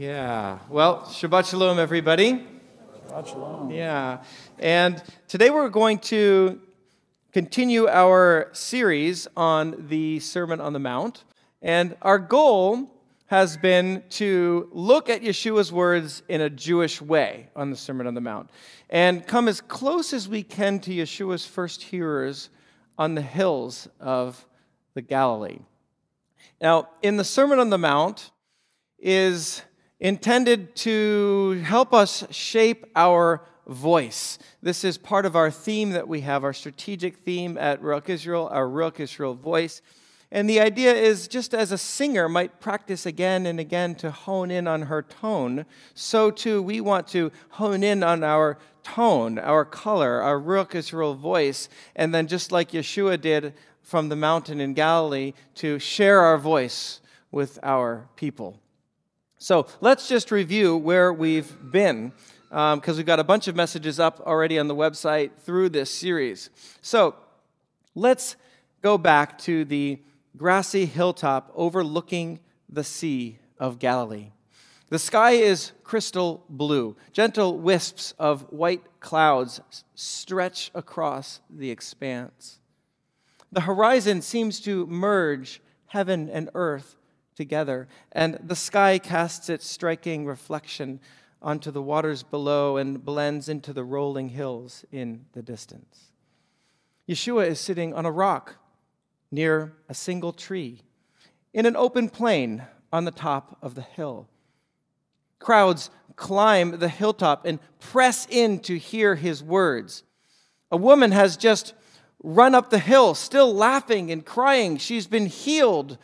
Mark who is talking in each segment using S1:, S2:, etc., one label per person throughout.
S1: Yeah. Well, Shabbat Shalom, everybody.
S2: Shabbat Shalom.
S1: Yeah. And today we're going to continue our series on the Sermon on the Mount. And our goal has been to look at Yeshua's words in a Jewish way on the Sermon on the Mount and come as close as we can to Yeshua's first hearers on the hills of the Galilee. Now, in the Sermon on the Mount is intended to help us shape our voice. This is part of our theme that we have, our strategic theme at Ruach Israel, our Ruach Israel voice. And the idea is, just as a singer might practice again and again to hone in on her tone, so too we want to hone in on our tone, our color, our Ruach Israel voice, and then just like Yeshua did from the mountain in Galilee, to share our voice with our people. So let's just review where we've been, because we've got a bunch of messages up already on the website through this series. So let's go back to the grassy hilltop overlooking the Sea of Galilee. The sky is crystal blue. Gentle wisps of white clouds stretch across the expanse. The horizon seems to merge heaven and earth together, and the sky casts its striking reflection onto the waters below and blends into the rolling hills in the distance. Yeshua is sitting on a rock near a single tree in an open plain on the top of the hill. Crowds climb the hilltop and press in to hear his words. A woman has just run up the hill, still laughing and crying. She's been healed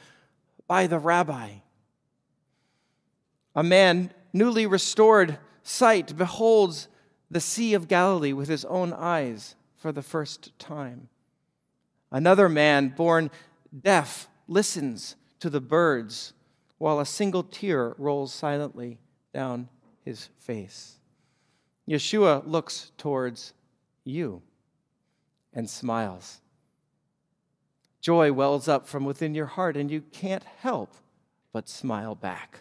S1: by the Rabbi. A man, newly restored sight, beholds the Sea of Galilee with his own eyes for the first time. Another man, born deaf, listens to the birds while a single tear rolls silently down his face. Yeshua looks towards you and smiles. Joy wells up from within your heart, and you can't help but smile back.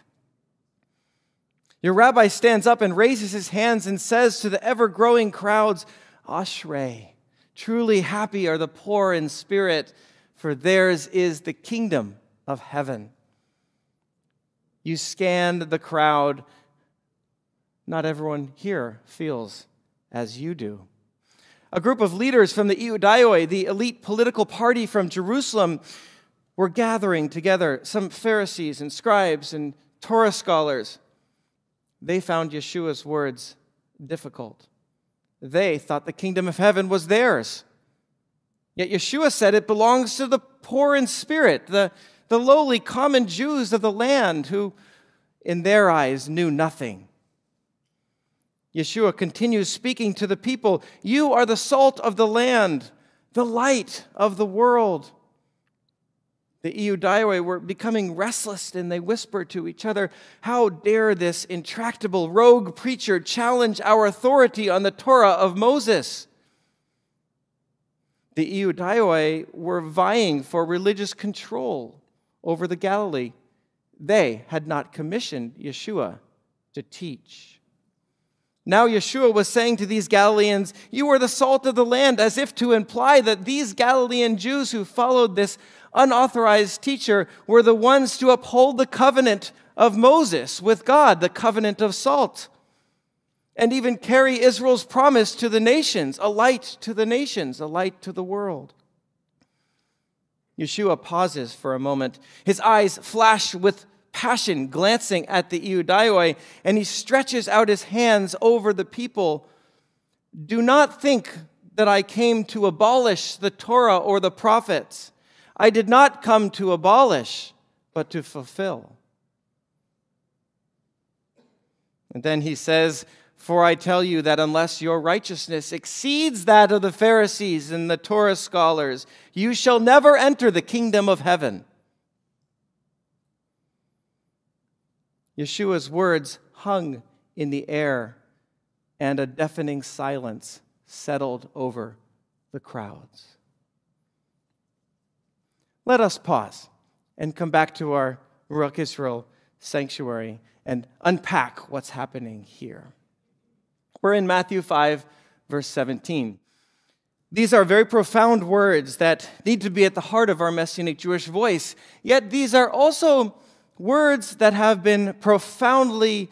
S1: Your rabbi stands up and raises his hands and says to the ever-growing crowds, Ashrei, truly happy are the poor in spirit, for theirs is the kingdom of heaven. You scan the crowd. Not everyone here feels as you do. A group of leaders from the Iudaioi, the elite political party from Jerusalem, were gathering together, some Pharisees and scribes and Torah scholars. They found Yeshua's words difficult. They thought the kingdom of heaven was theirs. Yet Yeshua said it belongs to the poor in spirit, the lowly common Jews of the land who, in their eyes, knew nothing. Yeshua continues speaking to the people. You are the salt of the land, the light of the world. The Iudaioi were becoming restless, and they whispered to each other, how dare this intractable rogue preacher challenge our authority on the Torah of Moses? The Iudaioi were vying for religious control over the Galilee. They had not commissioned Yeshua to teach. Now Yeshua was saying to these Galileans, you are the salt of the land, as if to imply that these Galilean Jews who followed this unauthorized teacher were the ones to uphold the covenant of Moses with God, the covenant of salt, and even carry Israel's promise to the nations, a light to the nations, a light to the world. Yeshua pauses for a moment. His eyes flash with passion, glancing at the Iudaioi, and he stretches out his hands over the people. Do not think that I came to abolish the Torah or the prophets. I did not come to abolish, but to fulfill. And then he says, for I tell you that unless your righteousness exceeds that of the Pharisees and the Torah scholars, you shall never enter the kingdom of heaven. Yeshua's words hung in the air, and a deafening silence settled over the crowds. Let us pause and come back to our Ruach Israel sanctuary and unpack what's happening here. We're in Matthew 5, verse 17. These are very profound words that need to be at the heart of our Messianic Jewish voice. Yet these are also words that have been profoundly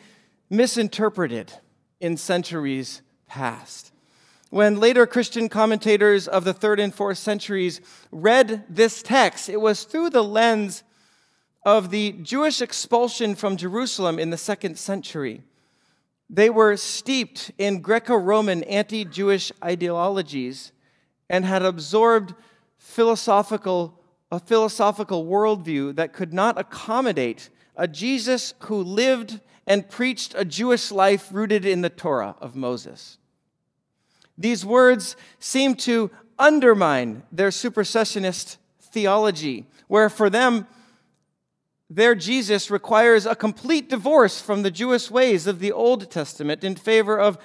S1: misinterpreted in centuries past. When later Christian commentators of the 3rd and 4th centuries read this text, it was through the lens of the Jewish expulsion from Jerusalem in the 2nd century. They were steeped in Greco-Roman anti-Jewish ideologies and had absorbed a philosophical worldview that could not accommodate a Jesus who lived and preached a Jewish life rooted in the Torah of Moses. These words seem to undermine their supersessionist theology, where for them, their Jesus requires a complete divorce from the Jewish ways of the Old Testament in favor of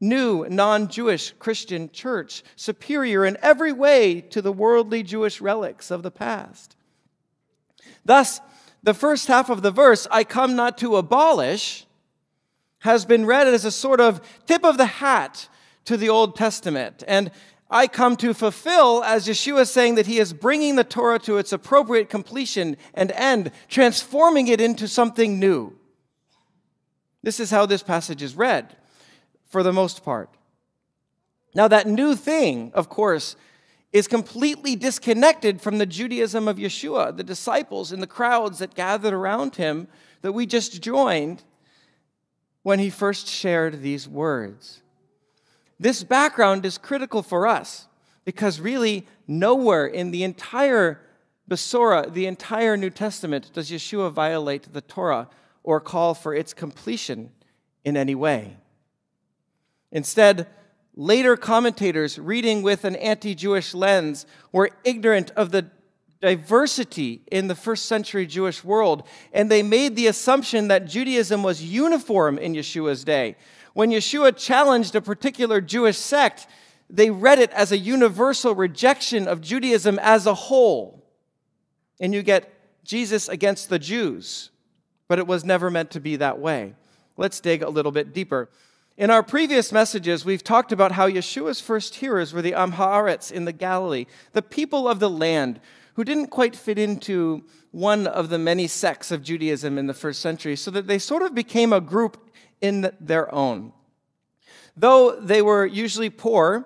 S1: new, non-Jewish Christian church, superior in every way to the worldly Jewish relics of the past. Thus, the first half of the verse, "I come not to abolish," has been read as a sort of tip of the hat to the Old Testament. And "I come to fulfill," as Yeshua is saying that he is bringing the Torah to its appropriate completion and end, transforming it into something new. This is how this passage is read, for the most part. Now, that new thing, of course, is completely disconnected from the Judaism of Yeshua, the disciples and the crowds that gathered around him that we just joined when he first shared these words. This background is critical for us because really nowhere in the entire Besorah, the entire New Testament, does Yeshua violate the Torah or call for its completion in any way. Instead, later commentators reading with an anti-Jewish lens were ignorant of the diversity in the first century Jewish world, and they made the assumption that Judaism was uniform in Yeshua's day. When Yeshua challenged a particular Jewish sect, they read it as a universal rejection of Judaism as a whole. And you get Jesus against the Jews, but it was never meant to be that way. Let's dig a little bit deeper. In our previous messages, we've talked about how Yeshua's first hearers were the Am Haaretz in the Galilee, the people of the land, who didn't quite fit into one of the many sects of Judaism in the first century, so that they sort of became a group in their own. Though they were usually poor,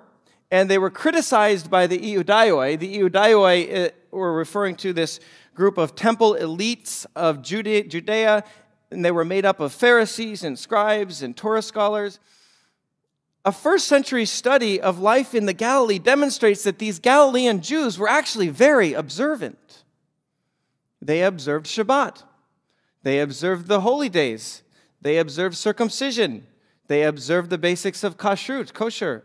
S1: and they were criticized by the Iudaioi were referring to this group of temple elites of Judea, and they were made up of Pharisees and scribes and Torah scholars. A first century study of life in the Galilee demonstrates that these Galilean Jews were actually very observant. They observed Shabbat. They observed the holy days. They observed circumcision. They observed the basics of kosher.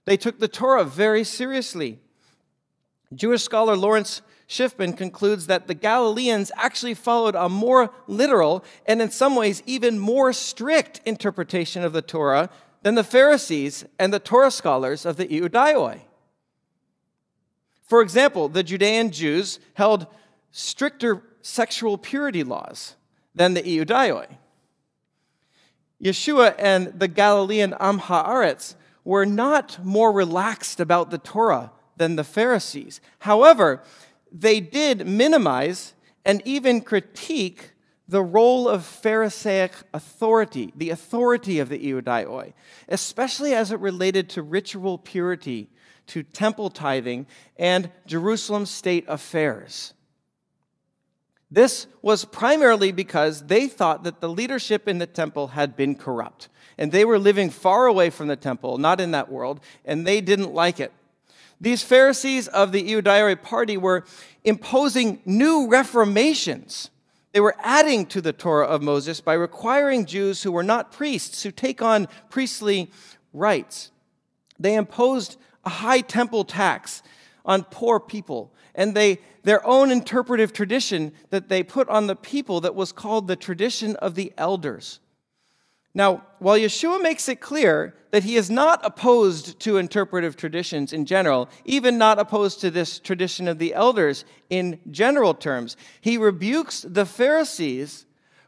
S1: They took the Torah very seriously. Jewish scholar Lawrence Schiffman concludes that the Galileans actually followed a more literal and in some ways even more strict interpretation of the Torah than the Pharisees and the Torah scholars of the Iudaioi. For example, the Judean Jews held stricter sexual purity laws than the Iudaioi. Yeshua and the Galilean Am Haaretz were not more relaxed about the Torah than the Pharisees. However, they did minimize and even critique the role of Pharisaic authority, the authority of the Iudaioi, especially as it related to ritual purity, to temple tithing, and Jerusalem state affairs. This was primarily because they thought that the leadership in the temple had been corrupt, and they were living far away from the temple, not in that world, and they didn't like it. These Pharisees of the Iudaioi party were imposing new reformations. They were adding to the Torah of Moses by requiring Jews who were not priests to take on priestly rights. They imposed a high temple tax on poor people, and their own interpretive tradition that they put on the people that was called the tradition of the elders. Now, while Yeshua makes it clear that he is not opposed to interpretive traditions in general, even not opposed to this tradition of the elders in general terms, he rebukes the Pharisees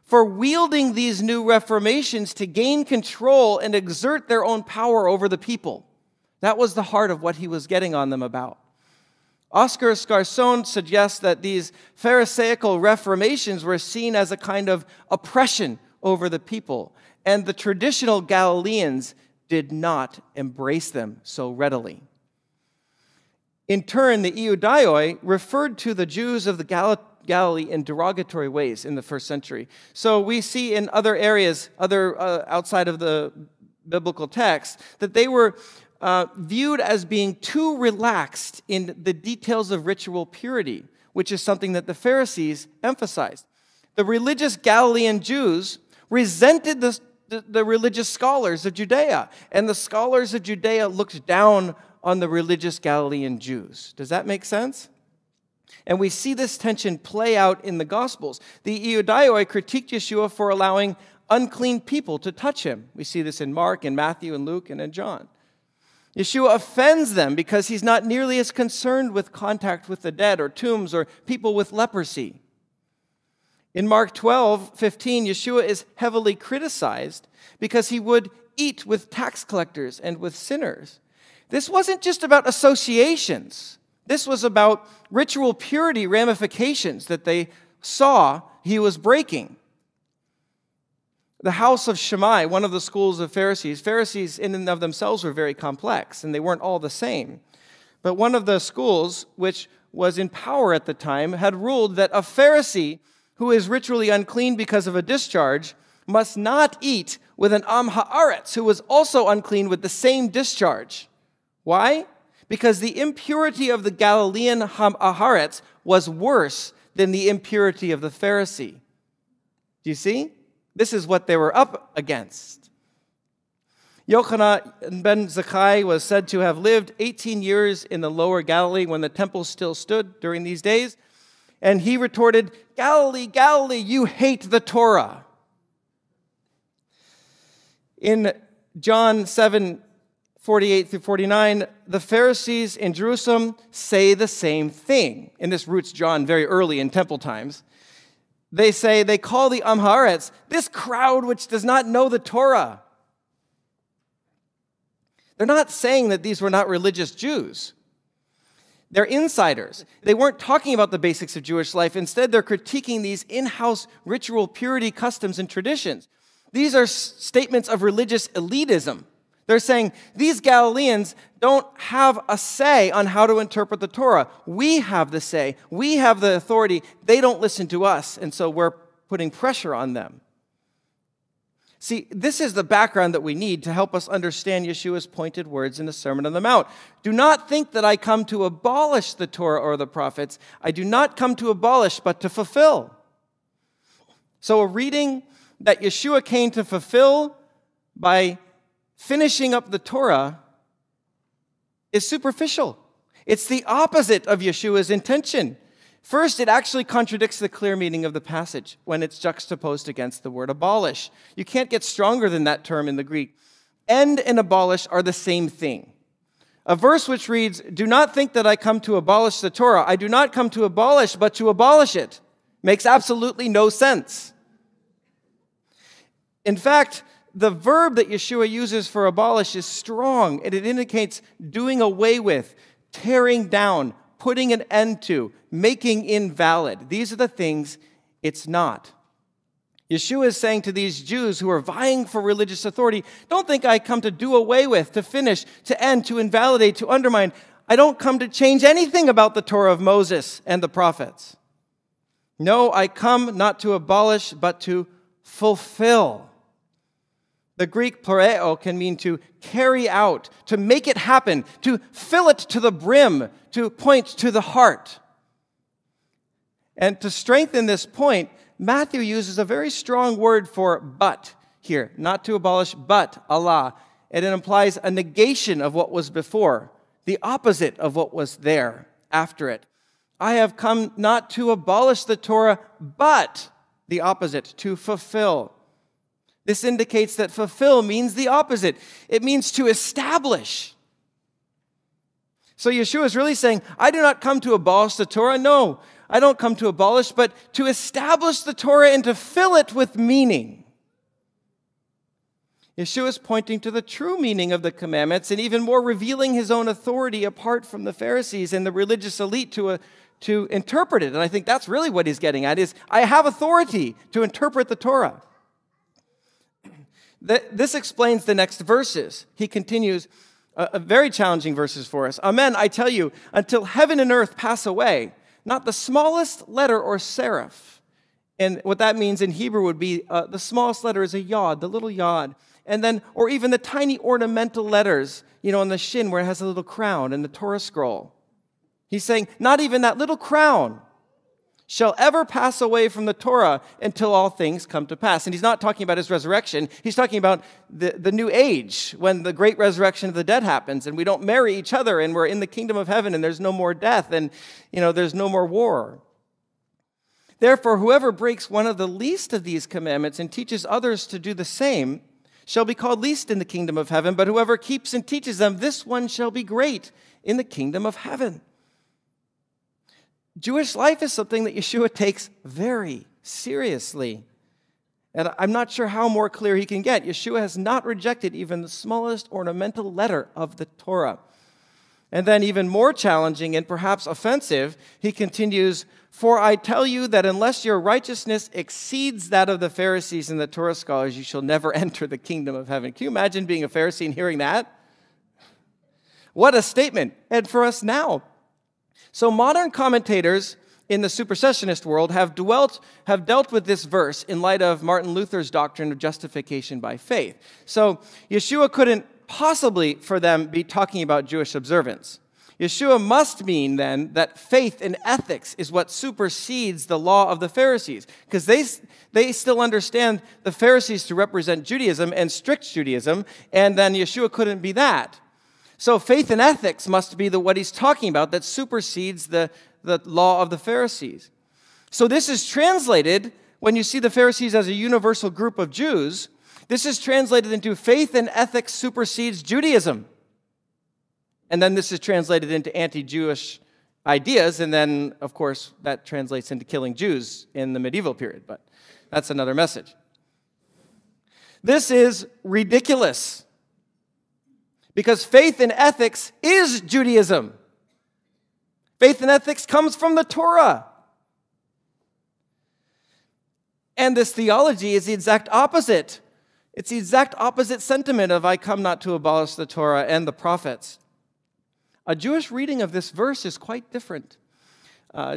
S1: for wielding these new reformations to gain control and exert their own power over the people. That was the heart of what he was getting on them about. Oscar Scarson suggests that these Pharisaical reformations were seen as a kind of oppression over the people, and the traditional Galileans did not embrace them so readily. In turn, the Iudaioi referred to the Jews of the Galilee in derogatory ways in the first century. So we see in other areas, outside of the biblical text, that they were viewed as being too relaxed in the details of ritual purity, which is something that the Pharisees emphasized. The religious Galilean Jews resented the religious scholars of Judea, and the scholars of Judea looked down on the religious Galilean Jews. Does that make sense? And we see this tension play out in the Gospels. The Iudaioi critiqued Yeshua for allowing unclean people to touch him. We see this in Mark, and Matthew, and Luke, and in John. Yeshua offends them because he's not nearly as concerned with contact with the dead or tombs or people with leprosy. In Mark 12:15, Yeshua is heavily criticized because he would eat with tax collectors and with sinners. This wasn't just about associations. This was about ritual purity ramifications that they saw he was breaking. The house of Shammai, one of the schools of Pharisees in and of themselves were very complex, and they weren't all the same. But one of the schools, which was in power at the time, had ruled that a Pharisee who is ritually unclean because of a discharge must not eat with an Am Haaretz who was also unclean with the same discharge. Why? Because the impurity of the Galilean Haaretz was worse than the impurity of the Pharisee. Do you see? This is what they were up against. Yochanan ben Zakkai was said to have lived 18 years in the lower Galilee when the temple still stood during these days. And he retorted, "Galilee, Galilee, you hate the Torah." In John 7:48-49, the Pharisees in Jerusalem say the same thing. And this roots John very early in temple times. They call the Am Haaretz, this crowd which does not know the Torah. They're not saying that these were not religious Jews. They're insiders. They weren't talking about the basics of Jewish life. Instead, they're critiquing these in-house ritual purity customs and traditions. These are statements of religious elitism. They're saying, these Galileans don't have a say on how to interpret the Torah. We have the say. We have the authority. They don't listen to us, and so we're putting pressure on them. See, this is the background that we need to help us understand Yeshua's pointed words in the Sermon on the Mount. Do not think that I come to abolish the Torah or the prophets. I do not come to abolish, but to fulfill. So a reading that Yeshua came to fulfill by finishing up the Torah is superficial. It's the opposite of Yeshua's intention. First, it actually contradicts the clear meaning of the passage when it's juxtaposed against the word abolish. You can't get stronger than that term in the Greek. End and abolish are the same thing. A verse which reads, "Do not think that I come to abolish the Torah. I do not come to abolish, but to abolish it," makes absolutely no sense. In fact, the verb that Yeshua uses for abolish is strong, and it indicates doing away with, tearing down, putting an end to, making invalid. These are the things it's not. Yeshua is saying to these Jews who are vying for religious authority, don't think I come to do away with, to finish, to end, to invalidate, to undermine. I don't come to change anything about the Torah of Moses and the prophets. No, I come not to abolish, but to fulfill. The Greek poreo can mean to carry out, to make it happen, to fill it to the brim, to point to the heart. And to strengthen this point, Matthew uses a very strong word for but here. Not to abolish, but Allah. And it implies a negation of what was before, the opposite of what was there after it. I have come not to abolish the Torah, but the opposite, to fulfill. This indicates that fulfill means the opposite. It means to establish. So Yeshua is really saying, I do not come to abolish the Torah. No, I don't come to abolish, but to establish the Torah and to fill it with meaning. Yeshua is pointing to the true meaning of the commandments and even more revealing his own authority apart from the Pharisees and the religious elite to interpret it. And I think that's really what he's getting at is, I have authority to interpret the Torah. This explains the next verses. He continues, very challenging verses for us. Amen, I tell you, until heaven and earth pass away, not the smallest letter or serif. And what that means in Hebrew would be the smallest letter is a yod, the little yod. And then, or even the tiny ornamental letters, on the shin where it has a little crown in the Torah scroll. He's saying, not even that little crown shall ever pass away from the Torah until all things come to pass. And he's not talking about his resurrection. He's talking about the new age, when the great resurrection of the dead happens, and we don't marry each other, and we're in the kingdom of heaven, and there's no more death, and, there's no more war. Therefore, whoever breaks one of the least of these commandments and teaches others to do the same shall be called least in the kingdom of heaven, but whoever keeps and teaches them, this one shall be great in the kingdom of heaven. Jewish life is something that Yeshua takes very seriously. And I'm not sure how more clear he can get. Yeshua has not rejected even the smallest ornamental letter of the Torah. And then even more challenging and perhaps offensive, he continues, for I tell you that unless your righteousness exceeds that of the Pharisees and the Torah scholars, you shall never enter the kingdom of heaven. Can you imagine being a Pharisee and hearing that? What a statement. And for us now. So modern commentators in the supersessionist world have dealt with this verse in light of Martin Luther's doctrine of justification by faith. So Yeshua couldn't possibly, for them, be talking about Jewish observance. Yeshua must mean, then, that faith and ethics is what supersedes the law of the Pharisees, because they still understand the Pharisees to represent Judaism and strict Judaism, and then Yeshua couldn't be that. So faith and ethics must be what he's talking about that supersedes the law of the Pharisees. So this is translated, when you see the Pharisees as a universal group of Jews, this is translated into faith and ethics supersedes Judaism. And then this is translated into anti-Jewish ideas, and then, of course, that translates into killing Jews in the medieval period, but that's another message. This is ridiculous, because faith and ethics is Judaism. Faith and ethics comes from the Torah. And this theology is the exact opposite. It's the exact opposite sentiment of I come not to abolish the Torah and the prophets. A Jewish reading of this verse is quite different.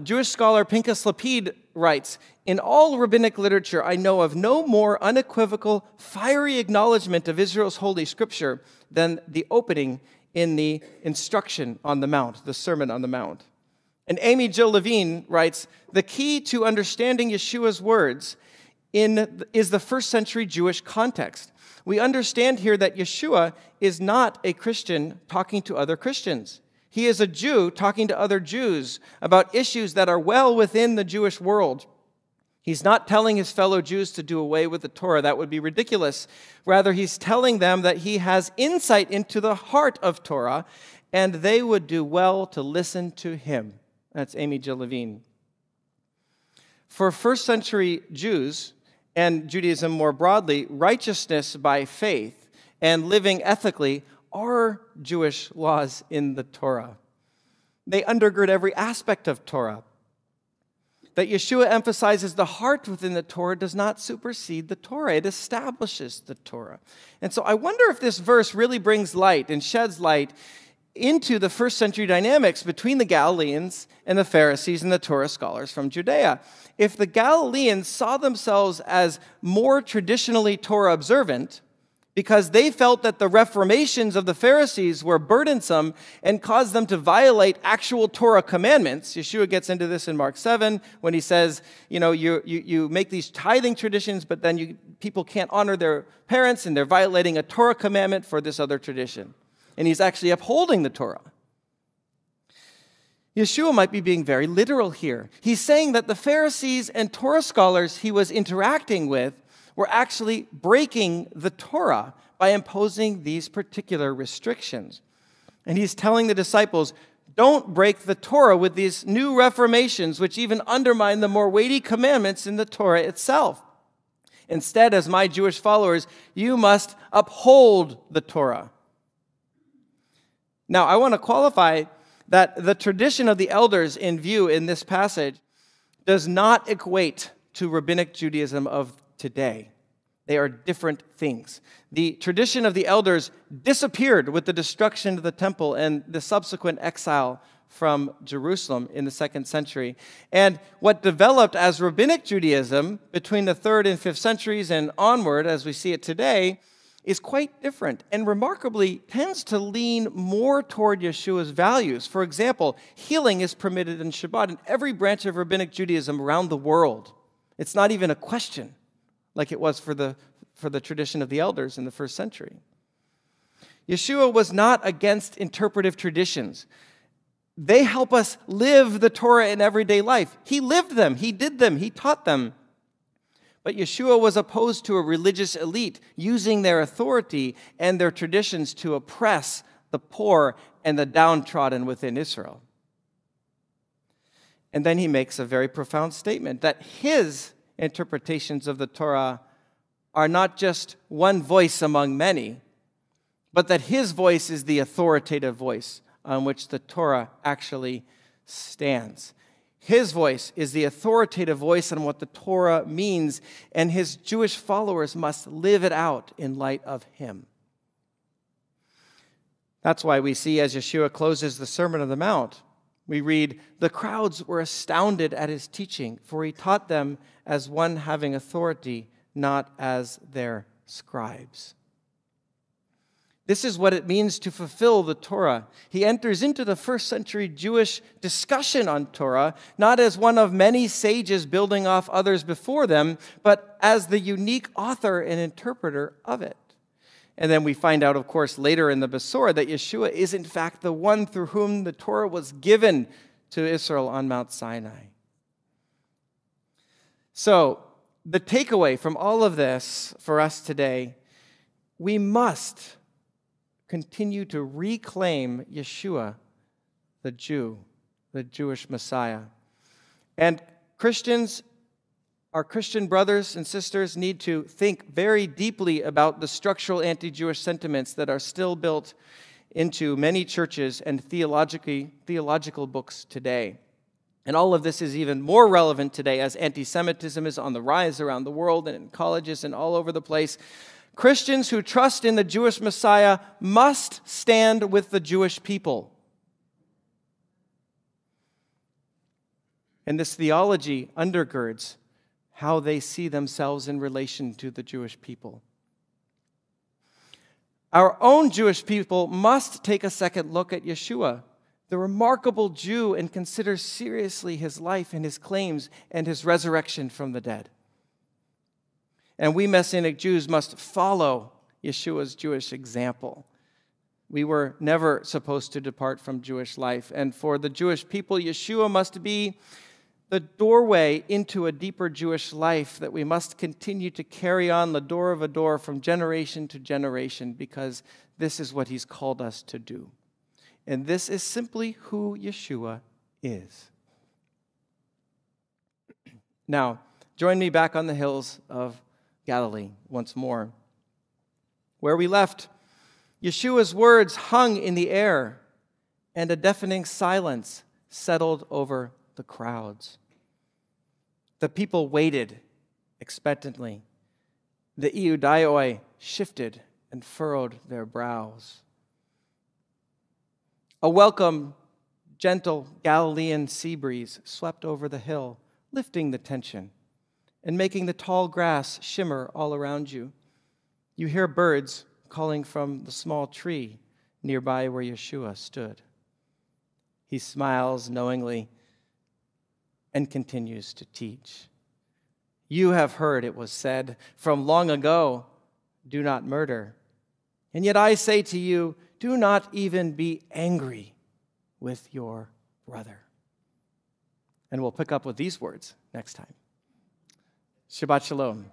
S1: Jewish scholar Pinchas Lapid writes, in all rabbinic literature, I know of no more unequivocal, fiery acknowledgement of Israel's holy scripture than the opening in the instruction on the Mount, the Sermon on the Mount. And Amy Jill Levine writes, the key to understanding Yeshua's words is the first century Jewish context. We understand here that Yeshua is not a Christian talking to other Christians. He is a Jew talking to other Jews about issues that are well within the Jewish world. He's not telling his fellow Jews to do away with the Torah. That would be ridiculous. Rather, he's telling them that he has insight into the heart of Torah, and they would do well to listen to him. That's Amy Jill Levine. For first century Jews, and Judaism more broadly, righteousness by faith and living ethically are Jewish laws in the Torah. They undergird every aspect of Torah. That Yeshua emphasizes the heart within the Torah does not supersede the Torah. It establishes the Torah. And so I wonder if this verse really brings light and sheds light into the first century dynamics between the Galileans and the Pharisees and the Torah scholars from Judea. If the Galileans saw themselves as more traditionally Torah observant because they felt that the reformations of the Pharisees were burdensome and caused them to violate actual Torah commandments, Yeshua gets into this in Mark 7 when he says, you make these tithing traditions, but then people can't honor their parents and they're violating a Torah commandment for this other tradition. And he's actually upholding the Torah. Yeshua might be being very literal here. He's saying that the Pharisees and Torah scholars he was interacting with were actually breaking the Torah by imposing these particular restrictions. And he's telling the disciples, Don't break the Torah with these new reformations, which even undermine the more weighty commandments in the Torah itself. Instead, as my Jewish followers, you must uphold the Torah. Now, I want to qualify that the tradition of the elders in view in this passage does not equate to rabbinic Judaism of today. They are different things. The tradition of the elders disappeared with the destruction of the temple and the subsequent exile from Jerusalem in the 2nd century. And what developed as rabbinic Judaism between the 3rd and 5th centuries and onward, as we see it today, is quite different and remarkably tends to lean more toward Yeshua's values. For example, healing is permitted in Shabbat in every branch of rabbinic Judaism around the world. It's not even a question like it was for the tradition of the elders in the 1st century. Yeshua was not against interpretive traditions. They help us live the Torah in everyday life. He lived them, he did them, he taught them. But Yeshua was opposed to a religious elite using their authority and their traditions to oppress the poor and the downtrodden within Israel. And then he makes a very profound statement that his interpretations of the Torah are not just one voice among many, but that his voice is the authoritative voice on which the Torah actually stands. His voice is the authoritative voice on what the Torah means, and his Jewish followers must live it out in light of him. That's why we see as Yeshua closes the Sermon on the Mount, we read, "The crowds were astounded at his teaching, for he taught them as one having authority, not as their scribes." This is what it means to fulfill the Torah. He enters into the 1st century Jewish discussion on Torah, not as one of many sages building off others before them, but as the unique author and interpreter of it. And then we find out, of course, later in the Besorah that Yeshua is in fact the one through whom the Torah was given to Israel on Mount Sinai. So, the takeaway from all of this for us today, we must continue to reclaim Yeshua, the Jew, the Jewish Messiah. And Christians, our Christian brothers and sisters, need to think very deeply about the structural anti-Jewish sentiments that are still built into many churches and theological books today. And all of this is even more relevant today as anti-Semitism is on the rise around the world and in colleges and all over the place. Christians who trust in the Jewish Messiah must stand with the Jewish people. And this theology undergirds how they see themselves in relation to the Jewish people. Our own Jewish people must take a second look at Yeshua, the remarkable Jew, and consider seriously his life and his claims and his resurrection from the dead. And we Messianic Jews must follow Yeshua's Jewish example. We were never supposed to depart from Jewish life. And for the Jewish people, Yeshua must be the doorway into a deeper Jewish life that we must continue to carry on the door of a door from generation to generation, because this is what he's called us to do. And this is simply who Yeshua is. Now, join me back on the hills of Galilee once more. Where we left, Yeshua's words hung in the air, and a deafening silence settled over the crowds. The people waited expectantly. The Iudaioi shifted and furrowed their brows. A welcome, gentle Galilean sea breeze swept over the hill, lifting the tension and making the tall grass shimmer all around you. You hear birds calling from the small tree nearby where Yeshua stood. He smiles knowingly and continues to teach. You have heard it was said from long ago, do not murder. And yet I say to you, do not even be angry with your brother. And we'll pick up with these words next time. Shabbat Shalom.